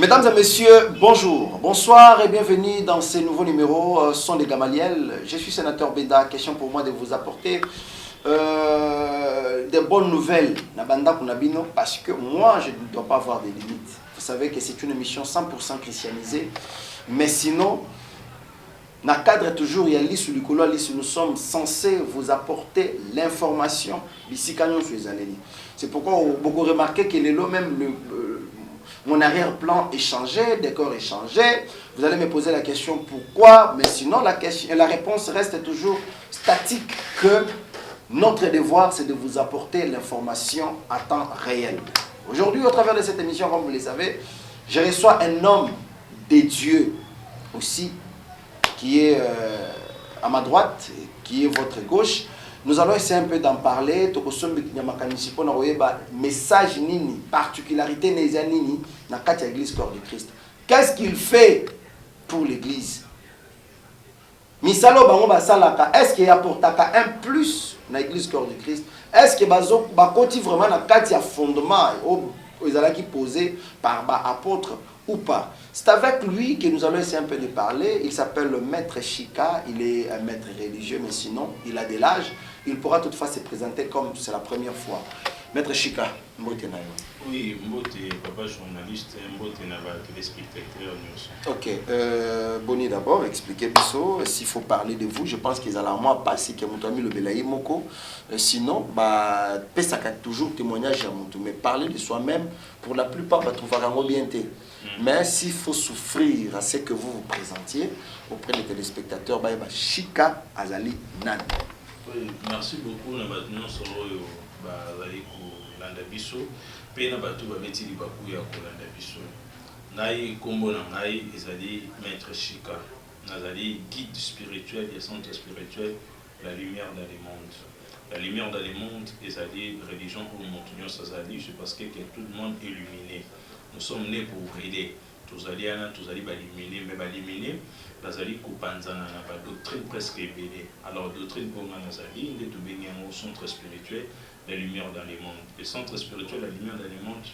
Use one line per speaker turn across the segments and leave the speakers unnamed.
Mesdames et messieurs, bonjour, bonsoir et bienvenue dans ce nouveau numéro Son de Gamaliel. Je suis sénateur Benda. Question pour moi de vous apporter des bonnes nouvelles parce que moi je ne dois pas avoir de limites. Vous savez que c'est une émission 100% christianisée, mais sinon, dans le cadre toujours, il y a l'issue du couloir, nous sommes censés vous apporter l'information. C'est pourquoi beaucoup remarqué que le même mon arrière-plan est changé, décor est changé. Vous allez me poser la question pourquoi, mais sinon la réponse reste toujours statique, que notre devoir c'est de vous apporter l'information à temps réel. Aujourd'hui, au travers de cette émission, comme vous le savez, je reçois un homme de Dieu aussi, qui est à ma droite, qui est votre gauche. Nous allons essayer un peu d'en parler. Message nini, particularité nini dans l'église corps du Christ. Qu'est-ce qu'il fait pour l'église? Misalo bango basalaka, est-ce qu'il apporte un plus dans l'église corps du Christ? Est-ce que bazo bakoti vraiment na kati fondement qui posé par apôtre ou pas? C'est avec lui que nous allons essayer un peu de parler. Il s'appelle le maître Chika, il est un maître religieux, mais sinon, il a de l'âge. Il pourra toutefois se présenter comme c'est la première fois. Maître Chika, Mbote Nayo.
Oui, Mbote, papa journaliste, Mbote Nava, téléspectateur.
Ok, Boni d'abord, expliquez Bisso, s'il faut parler de vous, je pense qu'ils allaient à moi passer que mon ami le Belaï Moko. Sinon, Pesaka toujours témoignage à mon mais parler de soi-même, pour la plupart, va trouver un bien. Mais s'il faut souffrir à ce que vous vous présentiez auprès des téléspectateurs, Chika Azali Nan.
Oui, merci beaucoup. Nous avons solo Landa Bisso. Puis nous avons beti libaku ya Landa Bisso. Nai kombo na ngai ezali maître Chika. Nazali guide spirituel et centre spirituel, la lumière dans les mondes. La lumière dans les mondes ezali religion pour montunyo sazali, c'est parce que tout le monde est illuminé. Nous sommes nés pour aider. Tous allés éliminer, mais éliminer, bazali kupanzana na ba doctrine presque ébélée. Alors doctrine pour moi nazali, il est tout béni au centre spirituel, la lumière dans les mondes. Le centre spirituel, la lumière dans les mondes,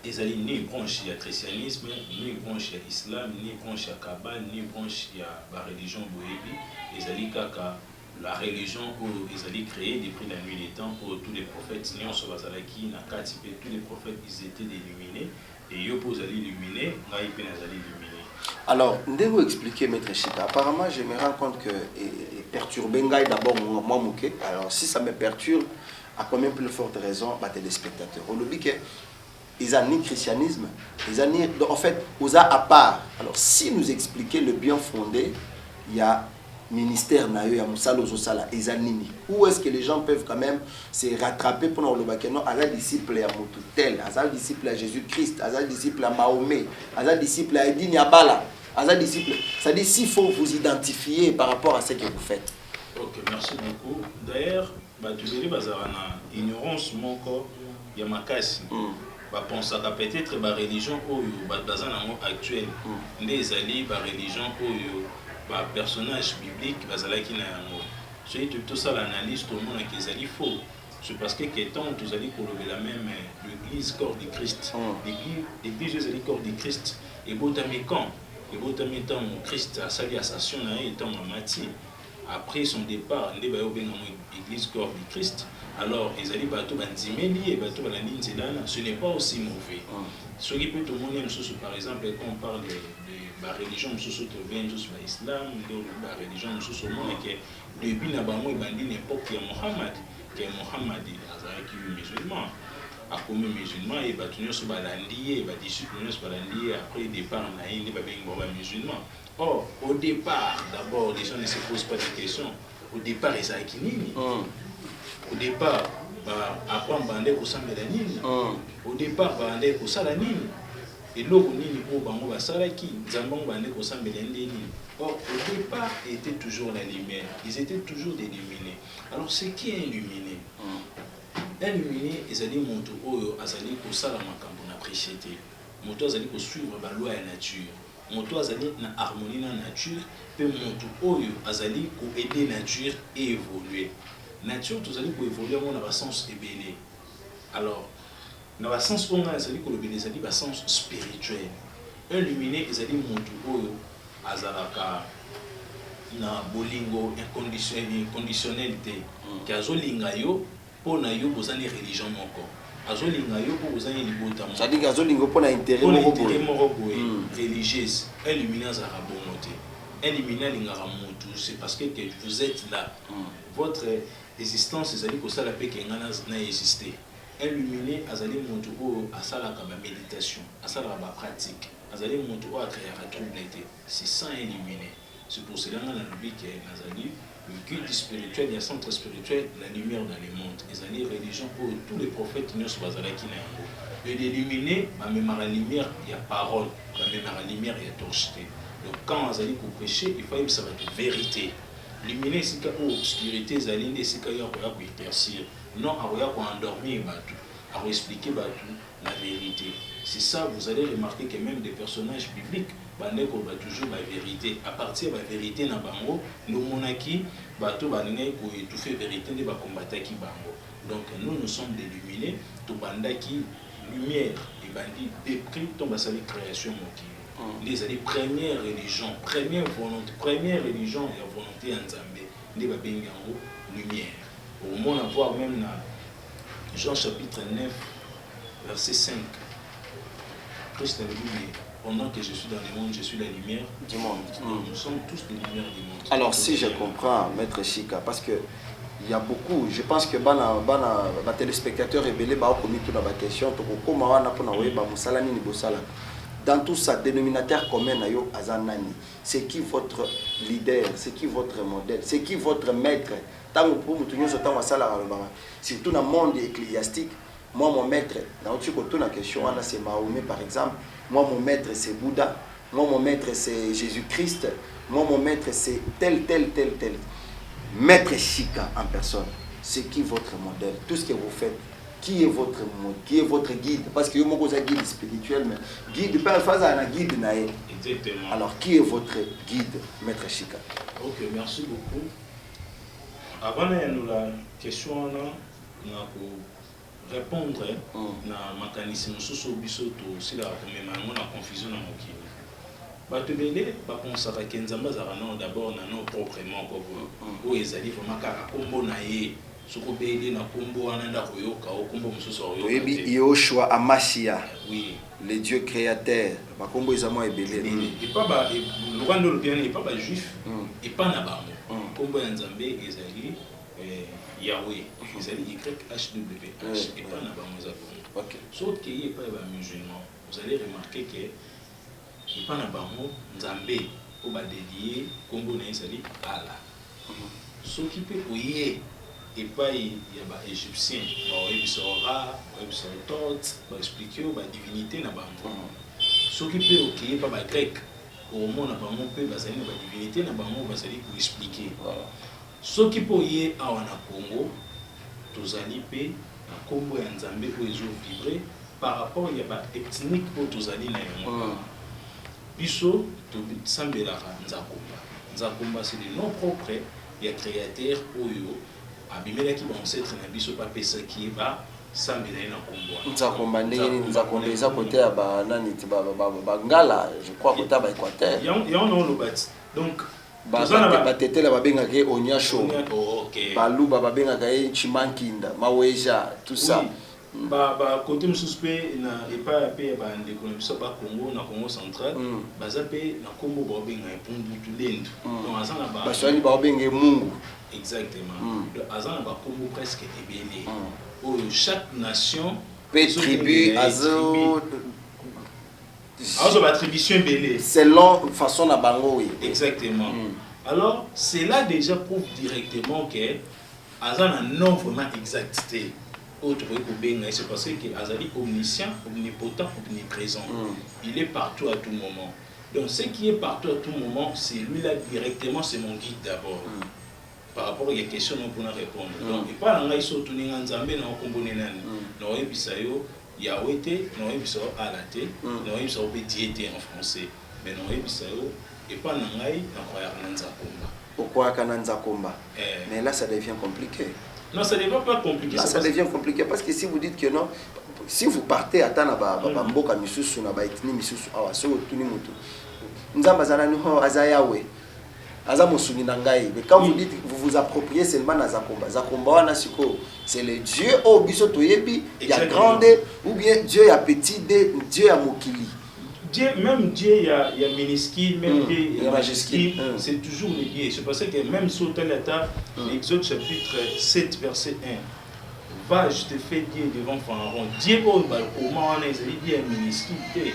ils allaient ni branche à christianisme, ni branche à islam, ni branche à kabbale, ni branche à la religion bohébi. Ils allaient kaka la religion où ils allaient créer depuis la nuit des temps où tous les prophètes, tous les prophètes, ils étaient illuminés. Et ils posent à l'illuminer, là ils peuvent à l'illuminer.
Alors, vous expliquer, maître Chika. Apparemment, je me rends compte que perturber d'abord moi mouké. Alors, si ça me perturbe, à combien plus forte raison, téléspectateurs. On oublie que ils ont ni christianisme, ils ont ni, en fait, aux à part. Alors, si nous expliquez le bien fondé, il y a ministère nayo ya musala ozosala ezanini. Où est-ce que les gens peuvent quand même se rattraper pour le bakeno azal disciple ya motutel, azal disciple à Jésus-Christ, azal disciple à Mahomet, azal disciple à Edine Yabala, azal disciple. Ça dit s'il faut vous identifier par rapport à ce que vous faites.
Ok, merci beaucoup. D'ailleurs, tu verrais bazarana ignorance mon corps ya makasi. Penser que peut-être la religion actuelle, les alliés la religion personnage biblique, tout ça l'analyse, tout le monde qui est faux. C'est parce que quand vous allez pour la même l'église corps du Christ, l'église est le corps du Christ, et quand Christ a sali assassin étant mati après son départ, l'église corps du Christ. Alors, ils allaient ce n'est pas aussi mauvais. Ce qui peut tout le monde, par exemple, quand on parle de la religion, l'islam, la religion, depuis l'époque de Mohammed, qui est musulman. A comme musulman, et après le départ, musulman. Or, au départ, d'abord, les gens ne se posent pas de questions. Au départ, ils ont nini. Au départ, après, au départ, et l'eau or, au départ, était toujours la lumière. Ils étaient toujours des illuminés. Alors, ce qui est illuminé, illuminé, ils allaient monter au azali pour ça la makambo na préchété. Monter azali pour suivre la loi de la nature. Monter azali na harmonie na nature, puis monter au azali pour aider la nature et évoluer. Nature, tous allez pour évoluer, on a un sens ébélé. Alors, dans le sens où on a le sens spirituel. Illuminé, ils ont dit azalaka na bolingo inconditionnalité qui azolinga yo pour na yo bozani religion moko azolinga yo pour bozani libota moko
c'est-à-dire azolingo pour na intérêt moko
religieuse illuminé azalaka bonote illuminé lingara mutu c'est parce que vous êtes là votre existence ezali kosala pe kenga na exister illuminé azali mutu o asalaka ba méditation asalaka ba pratique azali mutu o akréera troublité c'est sans illuminé. C'est pour cela que le culte spirituel, il y a centre spirituel, la lumière dans le monde. Les alliés religions pour tous les prophètes nous sommes et d'éliminer, même à la lumière, il y a parole, même à la lumière, il y a torcheté. Donc quand on allait pour pécher, il faut que ça va être vérité. Luminer, c'est que l'obscurité, c'est qu'il y a pour éclaircir. Non, il y a pour endormir, pour expliquer la vérité. C'est ça, vous allez remarquer que même des personnages bibliques, bandeko ba toujours la vérité à partir de la vérité na bango nous monaki bato banene ko étouffer vérité de ba combattre qui bango donc nous sommes déluminés to bandaki lumière et bandi décrit tomba sa création moki les années première religion première religion et volonté en Zambie ne ba bengango lumière au monde voir même na Jean chapitre 9 verset 5 Christ a dit pendant que je suis dans le monde, je suis la lumière
du monde.
Nous sommes tous des lumières du monde.
Alors, si je comprends, Maître Chika, parce que il y a beaucoup, je pense que les téléspectateurs rebellés ont commis toute la question. Dans tout ça, dénominateur commun, c'est qui votre leader, c'est qui votre modèle, c'est qui votre maître. Surtout dans le monde ecclésiastique, moi, mon maître, dans la question, c'est Mahomet par exemple. Moi, mon maître, c'est Bouddha. Moi, mon maître, c'est Jésus-Christ. Moi, mon maître, c'est tel. Maître Chika en personne, c'est qui votre modèle? Tout ce que vous faites, qui est votre mode? Qui est votre guide? Parce que vous avez un guide spirituel, mais guide, pas un guide.
Exactement.
Alors, qui est votre guide, Maître Chika?
Ok, merci beaucoup. Avant de la question, on a répondre na mécanisme socio bisoto si la même na confusion na mokili bato belé ba konsaka kenzamba za non d'abord na non proprement ko o ezali vraiment kaka kombo na ye soko belé na kombo ananda koyoka o kombo mususu oyoka
oui Yoshua Amashia
oui
le Dieu créateur ba kombo ezamo ebelé
et pas ba le rwanda le bien et pas ba juif et pas na ba kombo ya nzambe ezali Yahweh, ils allaient YHWH et pas na sauf qu'il n'y a pas de musulmans, vous allez remarquer que il n'y a pas de Nzambé pour dédier Congo na Isali Allah. Ce qui peut ouiller et pas il y a des Égyptiens, ils sont rares, ils sont torts, ils expliquer la divinité na bango. Ce qui peut ouiller pas les Grecs, au moins na bango peut baser na divinité na bango baser pour expliquer. Ce qui peut y aller en Congo, tous allez payer à Congo et en Zambie pour les vibrer par rapport à l'ethnique pour tous allez naïma. Biso, tout sambela Nzakomba. Nzakomba c'est le nom propre. Il y a créateur Oyo. Abimela qui va ancêtre na biso pas pesa qui va sambela na Congo.
Nzakomba ndenge Nzakomba eza côté ya ba nani ba ngala, je crois côté ba Équateur.
Il y a un nom le bâti. Donc
batetela babengaka onyasho baluba babengaka chimankinda maweja tout ça
ba côté mususpect na epa pe ba ndeko na biso ba Congo na Congo central baza pe na kombo ba benga epundu lendu donc azana ba
baswani ba benga mungu
exactement donc azana ba kombo presque ebele chaque nation
pe tribu azo
attribution belé
selon façon na bango oui
exactement alors cela déjà prouve directement que azana non vraiment exacté autre que benga c'est parce que azali omniscient omnipotent omniprésent il est partout à tout moment donc ce qui est partout à tout moment c'est lui là directement c'est mon guide d'abord par rapport à des questions pour répondre donc et pas nga iso tuninga nzambe na okombone nani no ebisayo Yahweh te, non ebiso alate, non ebiso obédiété en français, mais non ebiso et pas nangai na croire na Nzakomba.
Pourquoi kana Nzakomba? Mais là ça devient compliqué.
Non, ça ne devient pas compliqué.
Là, ça devient compliqué parce que si vous dites que non, si vous partez à Mboka Misusu, na ba ethnie Misusu, awa so tuni mutu. Nzamba zanani ho azayawe. Mais quand vous dites que vous vous appropriez seulement dans Zakomba, c'est le Dieu au biso toyebi, il y a grande ou bien Dieu il y a petit D, Dieu il y a mokili.
Dieu, même Dieu il y a minuscule, même Dieu il y a majuscule, c'est toujours le Dieu. C'est parce que même sur l'état, Exode chapitre 7 verset 1, va je te fais Dieu devant Pharaon. Dieu au comment on est Dieu a minuscule.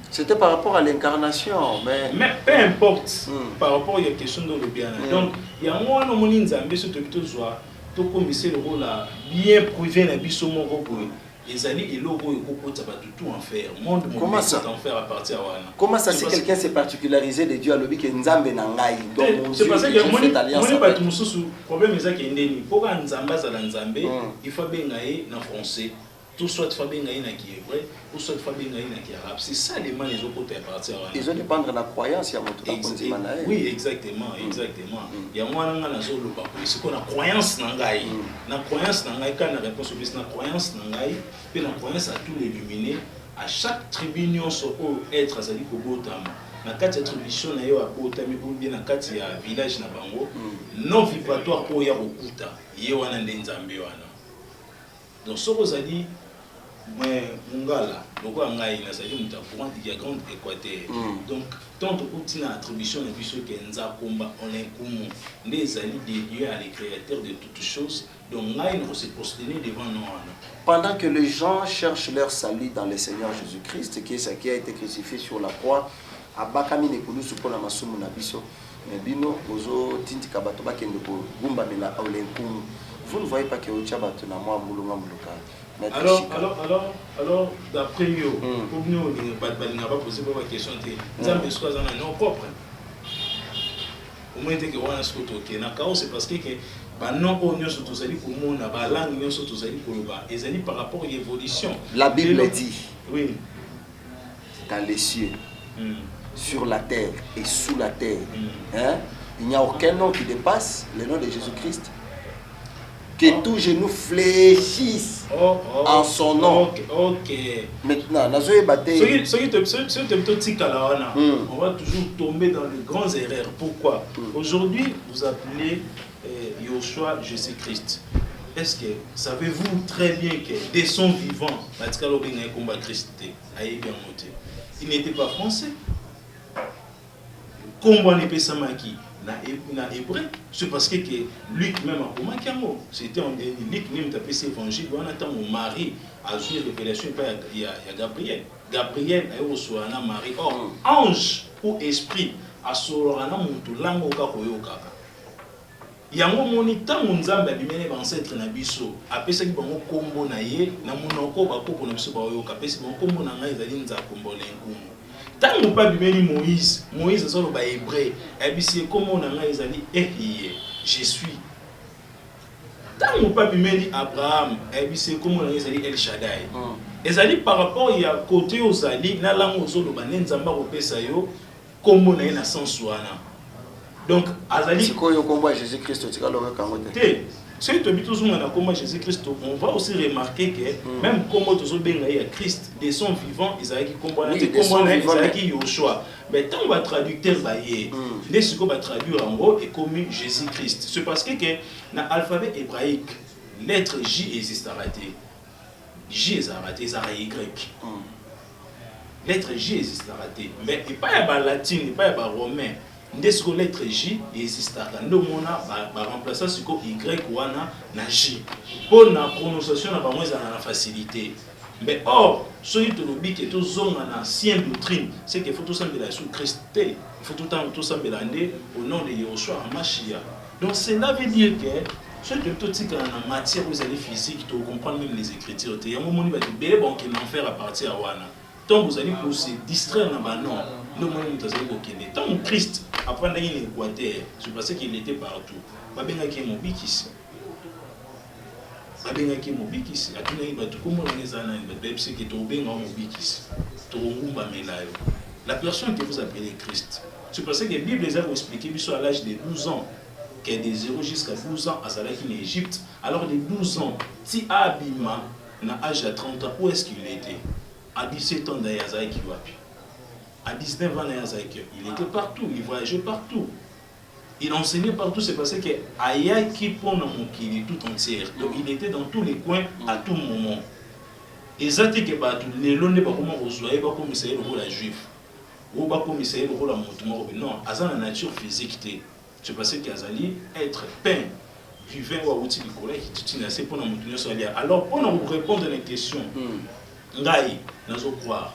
C'était par rapport à l'incarnation, mais
peu importe, par rapport à la question de le bien. Donc, il y a un moment où on a le rôle à bien prouver la biso mon robot. Les alliés et l'eau tout en faire.
Comment ça
en faire à partir
Comment ça si quelqu'un s'est particularisé de Dieu à l'objet que Nzambe nangai.
C'est parce que mon pas tout le problème est que pour un Nzamba za Nzambe, il faut bien aller en français. Tout soit Fabien Gaïna qui est vrai, ou soit Fabien Gaïna qui est arabe. C'est ça les mains les autres côtés à partir.
Ils ont dépendre de la croyance, il y a mon
oui, exactement, exactement. Il y a moi dans la zone le pape. C'est qu'on a croyance nangai. La croyance nangai quand la réponse au la croyance nangai, puis la croyance à tous les illuminés, à chaque tribune sur être azali ko botama. Na kati ya tradition na yo a botami ou bien na kati ya village na bango, non vibratoire ko ya okuta. Ye wana ndenzambe wana. Donc ce que vous avez dit, mais Mungala, donc on a dit courant il y a grand Équateur. Donc tant que une attribution de puisque Kenza combat on est comme les alliés des dieux à les créateurs de toutes choses. Donc là il faut se poster devant nous.
Pendant que les gens cherchent leur salut dans le Seigneur Jésus-Christ, qui est ce qui a été crucifié sur la croix, à Bakami ne kulu supona masumu na biso, mais bino ozo tinti kabato bakende ko gumba mela aulenkumu. Vous ne voyez pas que Ochabato n'a moi
alors, d'après vous, pour nous, on n'a pas posé la question. Nous avons besoin de nos propres. Au moins, c'est parce que non, on a surtout pour moi, la langue, on a surtout pour et par rapport à l'évolution.
La Bible dit
oui.
Dans les cieux, sur la terre et sous la terre, hein, il n'y a aucun nom qui dépasse le nom de Jésus-Christ. Que tout genou fléchisse en son nom.
Ok.
Maintenant,
on va toujours tomber dans les grandes erreurs. Pourquoi? Aujourd'hui, vous appelez Yoshua Jésus-Christ. Est-ce que savez-vous très bien que dès son vivant, il n'était pas français? Comment n'est pas samaki? Na hébreu, c'est parce que Luc même a commencé c'était en Luc même tapé cet évangile, on attend mon mari a eu une révélation il y a Gabriel. Gabriel a reçu un mari, or ange ou esprit a sorana muntu lango kakoyoka. Yango monita munzamba bimene ancêtre na biso, apesa ki bango kombo na ye na monoko bakoko na biso bayoka, apesa bango kombo na ngai ezali nza kombo lenkumu. Tant que pas bimeli Moïse est solo ba hébreu, et c'est comme on a ezali je suis. Tant que pas bimeli Abraham, et c'est comme on a ezali El Shaddai. Ezali par rapport il y a côté aux ali na lango solo ba nzamba kopesa yo comme on a na sens wana. Donc azali
sikoyo kombo Jésus-Christ tikalo kangote.
Si tu habites comment Jésus-Christ, on va aussi remarquer que même comme tu as Christ, des sons vivants, ils ont qui Yoshua. Mais tant qu'on va traduire, les gens va traduire en gros et comme Jésus-Christ. C'est parce que dans l'alphabet hébraïque, lettre J existe raté. J est raté, ça Y. Lettre J existe raté. Mais il n'y a pas de latin, il n'y a pas de romain. Dès que la lettre J existe, nous avons remplacé ce Y wana na J. Pour la prononciation, nous avons la facilité. Mais or, ce qui est tout en ancienne doctrine, c'est qu'il faut tout sembler sous Christ. Il faut tout sembler au nom de Yoshua Mashiach. Donc cela veut dire que ce qui est tout en matière vous allez physique, tu comprends même les écritures. Il y a un moment où il va y faire à partir de wana. Donc vous allez pour se distraire dans le nom. Nous avons tant que Christ, après l'Équateur, c'est parce qu'il était partout. Babengaki Mobikis. Babengaki Mobikis. La personne que vous appelez Christ, c'est parce que la Bible les a expliqué à l'âge de 12 ans. qui est de 0 jusqu'à 12 ans, à Zalaki en Égypte. Alors, de 12 ans, si Abima, à l'âge de 30 ans, où est-ce qu'il était? À 17 ans, Zalaki Wapi. À 19 ans, il était partout, il voyageait partout. Il enseignait partout, c'est parce que Ayaki pendant Mokili tout entière. Donc il était dans tous les coins à tout moment. Et ça dit que les lois ne pas comment rejoindre, pas comme c'est le rôle la juif, ou pas comme c'est le rôle la montre. Non, à la nature physique, c'est parce que Azali être peint, vivant ou outil de collègue, qui est assez pour nous montrer. Alors pour nous répondre à la question, Ngai, nous croire.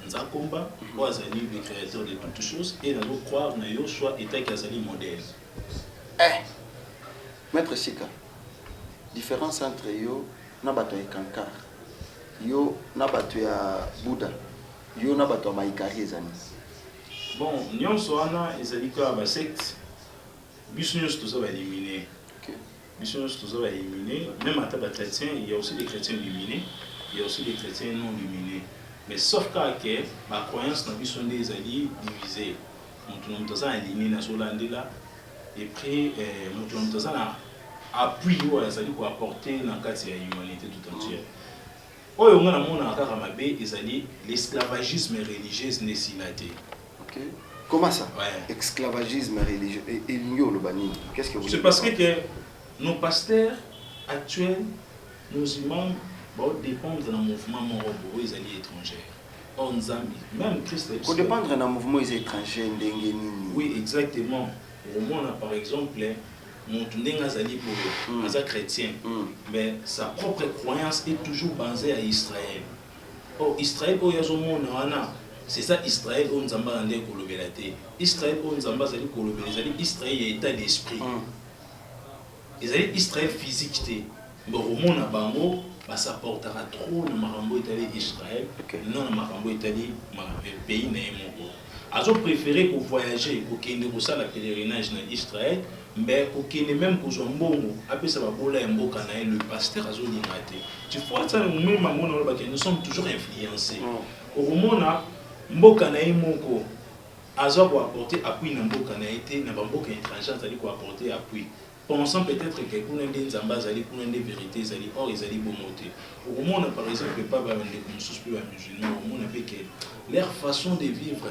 Nzakomba, Azali le créateur de toutes choses, et nous croire que Yoshua était Azali modèle.
Maître Chika, différence entre yo nabato et Kankar, yo nabato ya Bouddha, yo nabato ya Maïkari ezani.
Bon, nous sommes ezali ka secte, bisous tous va éliminer. Bisous tous va éliminer. Même à tabac chrétien, il y a aussi des chrétiens illuminés, il y a aussi des chrétiens non illuminés. Mais sauf que ma croyance n'a pas des alliés divisés. Nous sommes alignés dans ce là et puis nous sommes appuyés pour apporter dans le cadre de l'humanité tout entière. L'esclavagisme religieux n'est silaté.
Comment ça? Esclavagisme religieux. Et qu'est-ce que vous
C'est parce que nos pasteurs actuels, nos imams, dépendre d'un mouvement morobo, ils allaient étrangers. Même Christ.
Pour dépendre d'un mouvement étranger,
oui, exactement. Au moins, par exemple, mon Azali pour les chrétiens, mais sa propre croyance est toujours basée à Israël. Oh, Israël, c'est ça Israël, on zamba ande kolobelate. Israël, on zamba zali kolobelate. Israël est état d'esprit. Israël physique, mais au monde à Bango. Ça portera trop de Marambo Italie Israël, non de Marambo Italie, pays Némoko. Ils ont préféré pour voyager, pour qu'il y ait le pèlerinage en Israël, mais pour qu'il y ait même pour Mbongo, après ça va voler le pasteur a zone raté. Tu vois ça, nous sommes toujours influencés. Au moment où Mboka Moko, Azo pour apporter appui dans Mboka Naïté, n'a pas Mboka étranger, c'est-à-dire pour apporter appui. Pensant peut-être que pour des zambas, pour des vérités, or ils allaient bonmoter. Au moment par exemple, pas comme musulmans, au moment que leur façon de vivre,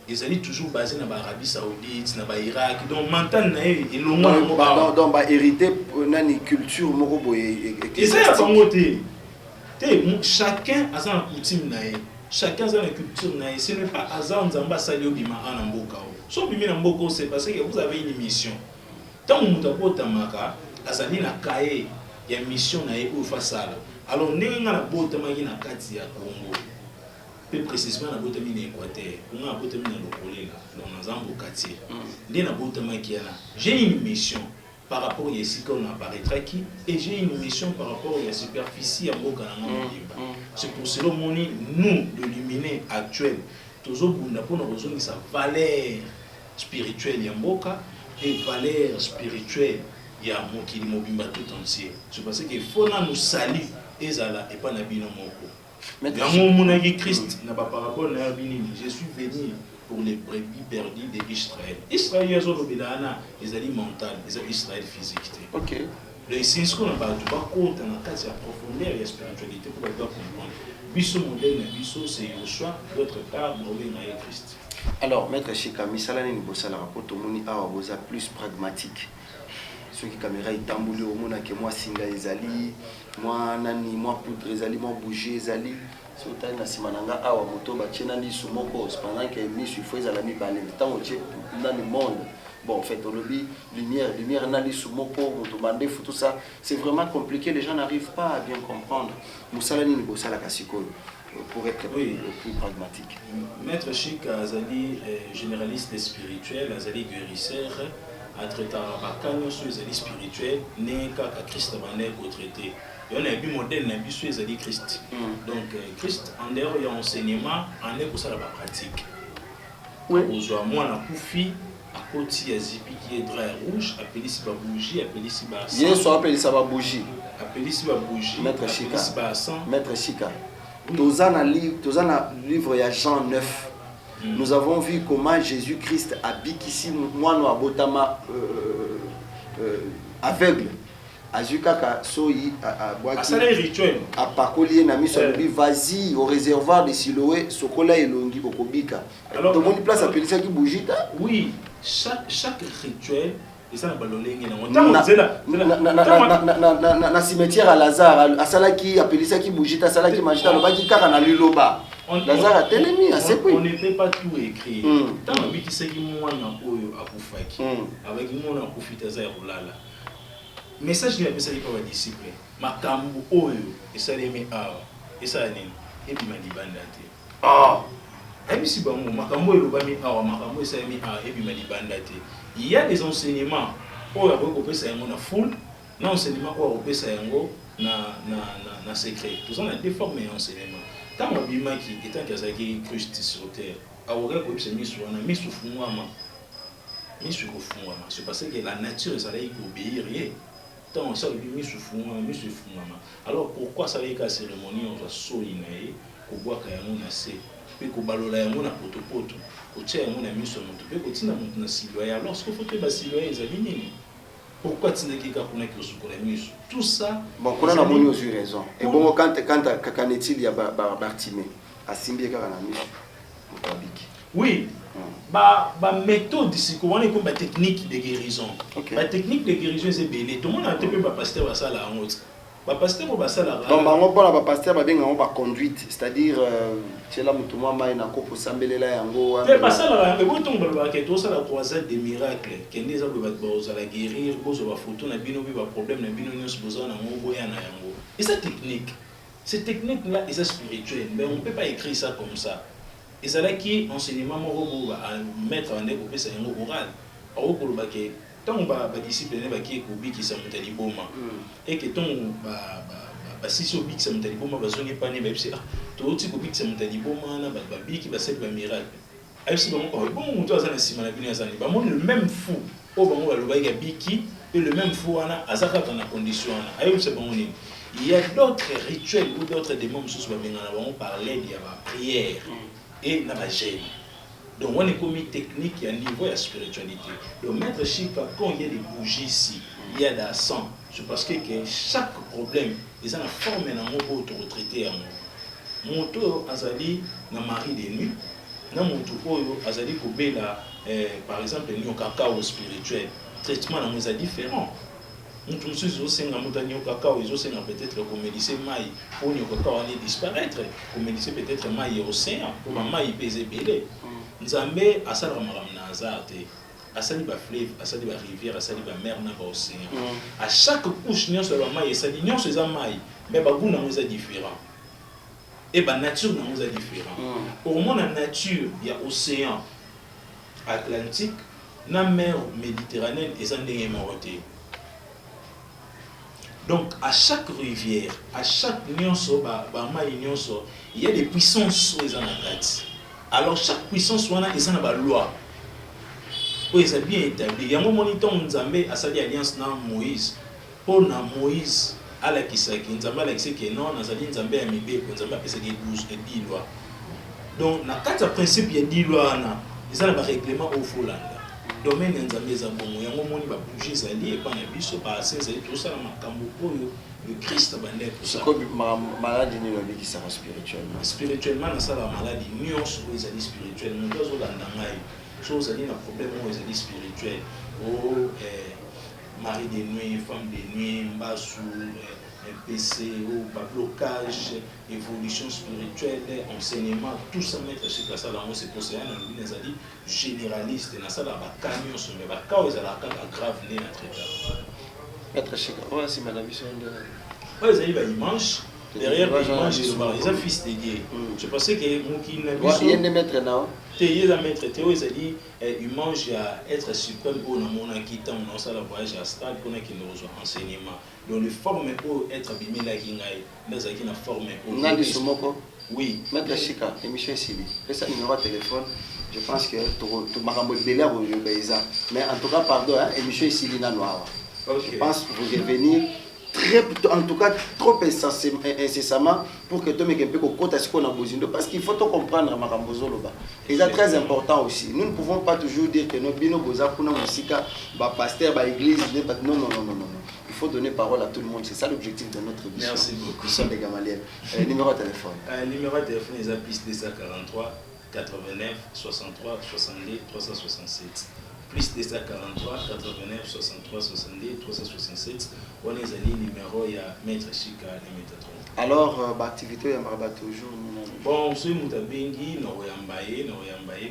ils allaient toujours basés dans l'Arabie Saoudite, dans l'Irak, donc maintenant ils l'ont
donc hérité une culture morobo et
ça a pas monté. Chacun a sa coutume chacun a sa culture ce n'est pas hasard zamba salio bima en mboka. So bima en mboka c'est parce que vous avez une mission. Tant que vous avez azali na kaye ya mission na ye fasala. Alors ndenge na botama na kati ya Congo. Plus précisément na botama na Équateur, on a botama na Lokolela, dans Nzambo quartier. Ndenge na botama ki yana. J'ai une mission par rapport à ce qu'on apparaîtra qui et j'ai une mission par rapport à la superficie à Mboka na Ngomba. C'est pour cela nous le luminé actuel tozo bunda pour nous sa valeur spirituelle ya Mboka et valeur spirituelle, il y a un qui mobimba tout entier. C'est parce qu'il faut nous saluer et zala et pas nabino moko. Mais mon Christ n'a pas par rapport à Nabini. Je suis venu pour les brebis perdues d'Israël. Israël, ils ont l'obédana, ils ont mental, ils ont Israël physique.
Ok.
Le sens qu'on a pas tout pas compte dans la case de profondeur et la spiritualité pour pouvoir comprendre. Bisso modèle, bisso c'est Yoshua, d'autre part, Bobé na Christ.
Alors, Maître Chika, Misalani Nibosala rapport au Moni Awabosa plus pragmatique. Ceux qui caméra est tamboulé au Mona que moi singa ezali, moi nani, moi poudre ezali, moi bouger ezali. Si vous avez Simananga Awaboto, Bachena ni Sumoko, pendant que mis sur feu ezalami balé, tant au Tchèque dans le monde. Bon, en fait, on le dit, lumière, nani Sumoko, Motomande, tout ça, c'est vraiment compliqué, les gens n'arrivent pas à bien comprendre. Moussalani Nibosala Kasiko. Pour être plus pragmatique.
Maître Chik Azali, généraliste spirituel, Azali guérisseur, a traité à Azali spirituel, n'est qu'à Christ Manek au traité. Il y a un modèle, n'a pas Azali Christ. Donc, Christ, en dehors, il y a un enseignement, en est pour ça la pratique. Oui. Aux moi, la Koufi, à côté, à Zipi qui est drap rouge, appelé si bougie, appelé si bas.
Bien sûr, appelé ça bougie.
Appelé si bougie.
Maître Chika. Maître Chika. Dans un livre, il y a Jean 9. Nous avons vu comment Jésus-Christ habite ici, moi, nous abotama aveugle. Azukaka soyi
rituel
a pakoli na miso vas-y au réservoir de Siloé sokola elongi okobika.
Alors
tout le monde place appelé ça qui bougita.
Oui, chaque rituel et ça na balolenge
na cimetière à Lazare asala qui appelé ça qui bougita asala qui magita lo baki kaka na liloba. Lazare a telemi a c'est
on ne peut pas tout écrire. Tant que c'est qui moi na oyo akufaki avec moi na kufita za rolala. Message ni apesa iko ba disciple makambo oyo esalemi awa esa nini ebima libanda te ebisi bango makambo oyo lobami awa makambo esalemi awa ebima libanda te. Il y a des enseignements oyo akopesa yango na foule na enseignement oyo akopesa yango na secret. Tous on a déformé enseignement tant obimaki étant qu'azaki Christ sur terre awoka ko ebisa misu wana misu fungwama c'est parce que la nature ezalaki obéir ye. Alors pourquoi ça les cérémonie on va solinae ko boaka yango na se pe ko balola yango na potopoto ko tia yango na miso moto pe ko tina moto na siloya alors ce qu'il faut que ba siloya ezali nini pourquoi tindaki ka kuna ki osukola miso tout ça
bon kuna na moni aussi raison et bon quand kakaneti ya Bartimée asimbi ka na miso motabiki
oui. Méthode ici, comment on a technique de guérison. La technique de guérison c'est belé. Tout le monde a été pas pasteur à ça là en autre. Pasteur au basa là.
Donc on va pasteur va bien on va conduite, c'est-à-dire c'est là tout moi mai na ko sambelela yango.
C'est pas ça là, mais bon ton ba que tout ça la croisade des miracles. Kende za ba za la guérir, bozo ba photo na bino ba problème na bino nyos boza na ngo ya na yango. Et cette technique là est spirituelle, mais on peut pas écrire ça comme ça. Et c'est là qui enseignement moko à mettre en œuvre pour ça yango oral au koloba ke tant ba disciple ne ba ki ko bi ki sa mutali boma et que ton ba si so bi ki sa mutali boma ba zoni pa ne ba bisi to ti ko bi ki sa mutali boma na ba bi ki ba set ba miracle ay si bon muto azana sima na bino azani ba mon le même fou o bango ba loba ya biki et le même fou ana azaka dans la condition ana ay c'est bon ni il y a d'autres rituels ou d'autres démons sous ba bengana ba on parlait de la prière et na ba gêne. Donc on est commis technique à niveau de la spiritualité. Donc maître Chika, quand il y a des bougies ici, il y a des sang. C'est parce que chaque problème, ils ont une forme dans mon autre retraité. Mon tour azali na mari de nuit, na mon tour azali kobela par exemple ni au cacao spirituel. Traitement na nous est différent. Nous tous aussi senga mutani au cacao, ils aussi peut-être comme lycée maï pour ni au cacao allait disparaître, comme lycée peut-être maï océan, pour maï pèse belé. Nzambe asala maramna azate asali ba fleuve asali ba rivière asali ba mer na ba océan à chaque couche nyonso ba mai esali nyonso eza mai mais ba goût na ngo eza différent et ba nature na ngo eza différent au moins la nature il y a océan Atlantique na mer Méditerranée eza ndenge morote. Donc à chaque rivière à chaque nyonso ba mai nyonso il y a des puissances eza na kati. Alors chaque puissance wana eza na ba loi o eza bien établi yango moniteur Nzambe asali alliance na Moïse pour na Moïse ala kisaki Nzambe ala kisaki non nazali Nzambe ya mibeko Nzambe apesa ki 12 et 10 lois. Donc na kati ya principe ya 10 lois na eza na ba règlement au folanda domaine Nzambe eza bongo yango moni ba bouger ezali et pas na biso ba senzali tout ça na makambo oyo le Christ a bandé pour ça.
Comme maladie ni qui sera spirituellement.
Spirituellement, dans ça la maladie, nous sommes spirituels. Nous sommes dans l'angai. Chose à dire, un problème où ils sont spirituels. Oh, mari de nuit, femme de nuit, mbassou, PC, blocage, évolution spirituelle, enseignement, tout ça mettre chez ça là, c'est pour ça que nous avons dit généraliste. Dans ça là, camion sur les vacances, ils ont grave né notre état.
Maître Chika, c'est madame Bisson de...
Oui, ils ont dimanche. Derrière le dimanche, ils ont fils de Dieu. Je pensais que Mouki n'a pas...
Il y a des maîtres là.
Il y a des maîtres. Théo, ils ont dit il mange à être suprême pour nous quitter, on a la voyage à stade pour nous rejoindre enseignement. Donc, le forme pour être abîmé là, qui n'a forme pour...
On a dit ce mot.
Oui.
Maître Chika, émission ici. Laisse un numéro de téléphone. Je pense que tu m'as remboursé de l'air au mais en tout cas, pardon, émission ici, Lina Noire. Je pense que vous revenir en tout cas trop incessamment pour que tu me un peu côté ce qu'on a besoin de, parce qu'il faut comprendre ma cambozoloba. Et c'est très important aussi. Nous ne pouvons pas toujours dire que nos bino boza pour nos musica, bah pasteur, bah église, non. Il faut donner parole à tout le monde. C'est ça l'objectif de notre mission.
Merci beaucoup.
Nous sommes des Gamaliels. Numéro de téléphone.
Numéro de téléphone est à plus 243 89 63 62 367. Plus 243 89 63 62 367. On est allé numéro, il y a Maître Chika et Métatron.
Alors, l'activité, il y a toujours.
Bon, ce Moutabengi, nous avons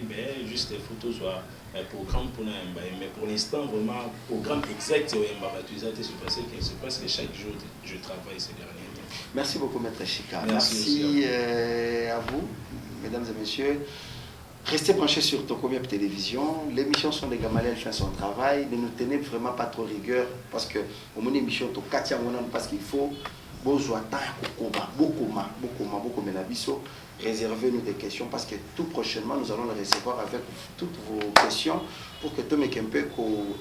mais juste des photos sur un programme pour nous. Mais pour l'instant, vraiment, programme exact, c'est parce que chaque jour, je travaille ces derniers temps.
Merci beaucoup, Maître Chika.
Merci
à vous, mesdames et messieurs. Restez branchés sur Tokobia Télévision. L'émission sont des Gamaliels fait son travail. Ne nous tenez vraiment pas trop rigueur parce que au moins émission parce qu'il faut réservez-nous des questions parce que tout prochainement nous allons les recevoir avec toutes vos questions pour que tout le monde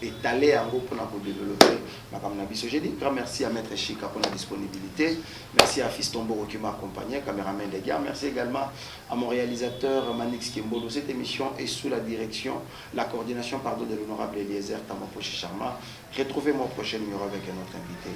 étaler en gros pour développer ma cannabis. J'ai dit grand merci à Maître Chika pour la disponibilité. Merci à Fiston Boro qui m'a accompagné, caméraman des gars. Merci également à mon réalisateur Manix Kimbolo. Cette émission est sous la direction, la coordination de l'honorable Eliezer Tamapochi Sharma. Retrouvez mon prochain numéro avec un autre invité.